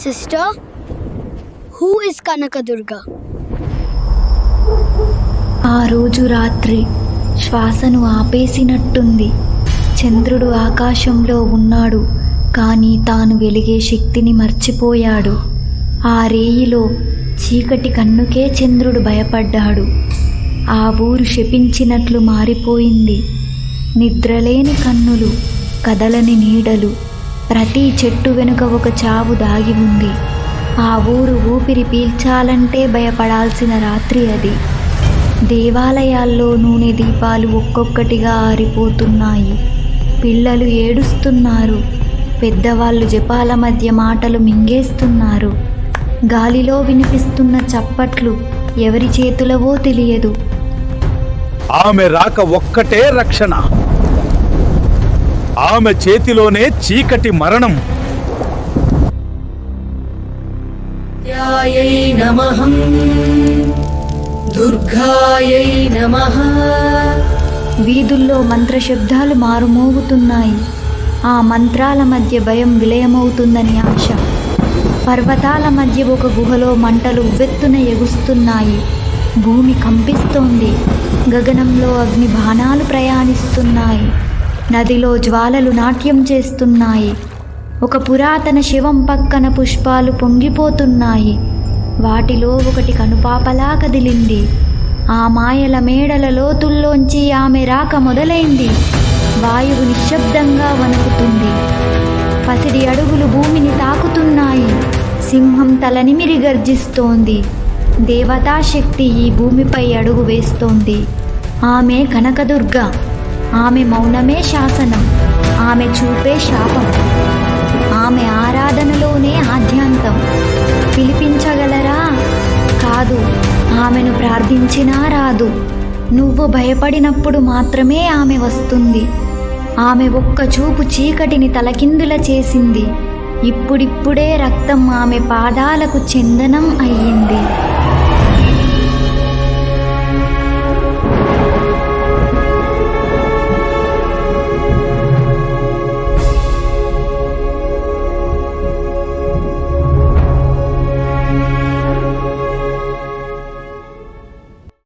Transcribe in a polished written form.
Sister, who is Kanakadurga? ఆ రోజు రాత్రి శ్వాసను ఆపేసినట్టుంది. చంద్రుడు ఆకాశంలో ఉన్నాడు, కానీ తాను వెలిగే శక్తిని మర్చిపోయాడు. ఆ రేయిలో చీకటి కన్నుకే చంద్రుడు భయపడ్డాడు. ఆ ఊరు శపించినట్లు మారిపోయింది. నిద్రలేని కన్నులు, కదలని నీడలు, ప్రతి చెట్టు వెనుక ఒక చావు దాగి ఉంది. ఆ ఊరు ఊపిరి పీల్చాలంటే భయపడాల్సిన రాత్రి అది. దేవాలయాల్లో నూనె దీపాలు ఒక్కొక్కటిగా ఆరిపోతున్నాయి. పిల్లలు ఏడుస్తున్నారు. పెద్దవాళ్ళు జపాల మధ్య మాటలు మింగేస్తున్నారు. గాలిలో వినిపిస్తున్న చప్పట్లు ఎవరి చేతులవో తెలియదు. ఆమె రాక ఒక్కటే రక్షణ. ఆమె చేతిలోనే చీకటి మరణం. దుర్గాయై నమః, దుర్గాయై నమః. వీధుల్లో మంత్రశబ్దాలు మారుమోగుతున్నాయి. ఆ మంత్రాల మధ్య భయం విలయమవుతుందని ఆశ. పర్వతాల మధ్య ఒక గుహలో మంటలు ఉవ్వెత్తున ఎగుస్తున్నాయి. భూమి కంపిస్తోంది. గగనంలో అగ్ని బాణాలు ప్రయాణిస్తున్నాయి. నదిలో జ్వాలలు నాట్యం చేస్తున్నాయి. ఒక పురాతన శవం పక్కన పుష్పాలు పొంగిపోతున్నాయి. వాటిలో ఒకటి కనుపాపలా కదిలింది. ఆ మాయల మేడల లోతుల్లోంచి ఆమె రాక మొదలైంది. వాయువు నిశ్శబ్దంగా వణుకుతుంది. పసిడి అడుగులు భూమిని తాకుతున్నాయి. సింహం తలనిమిరి గర్జిస్తోంది. దేవతాశక్తి ఈ భూమిపై అడుగు వేస్తోంది. ఆమె కనకదుర్గ. ఆమె మౌనమే శాసనం. ఆమె చూపే శాపం. ఆమె ఆరాధనలోనే ఆద్యాంతం. పిలిపించగలరా? కాదు. ఆమెను ప్రార్థించినా రాదు. నువ్వు భయపడినప్పుడు మాత్రమే ఆమె వస్తుంది. ఆమె ఒక్క చూపు చీకటిని తలకిందుల చేసింది. ఇప్పుడిప్పుడే రక్తం ఆమె పాదాలకు చందనం అయ్యింది.